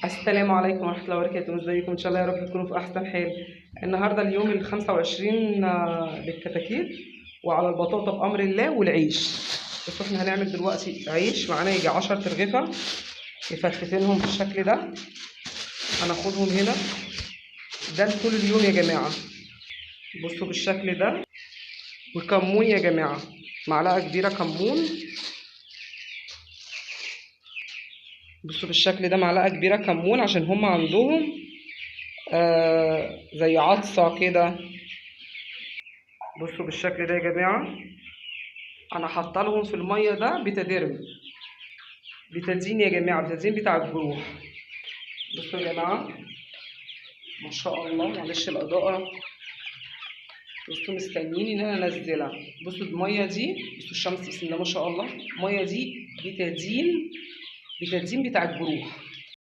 السلام عليكم ورحمة الله وبركاته. ازيكم؟ ان شاء الله يا رب تكونوا في احسن حال. النهارده اليوم ال 25 للكتاكيت وعلى البطاطا بامر الله والعيش. بس احنا هنعمل دلوقتي عيش، معانا يجي 10 ترغيفه مفتفتينهم بالشكل ده. هناخدهم هنا ده طول اليوم يا جماعه. بصوا بالشكل ده. والكمون يا جماعه، معلقه كبيره كمون. بصوا بالشكل ده، معلقه كبيره كمون عشان هم عندهم زي عطسه كده. بصوا بالشكل ده يا جماعه. انا حاطه لهم في الميه ده بتادين يا جماعه، بتادين بتاع الجروح. بصوا يا جماعه، ما شاء الله. معلش الاضاءه. بصوا مستنيين ان انا انزلها. بصوا الميه دي، بصوا الشمس بسم الله ما شاء الله. الميه دي بتادين بتاع الجروح.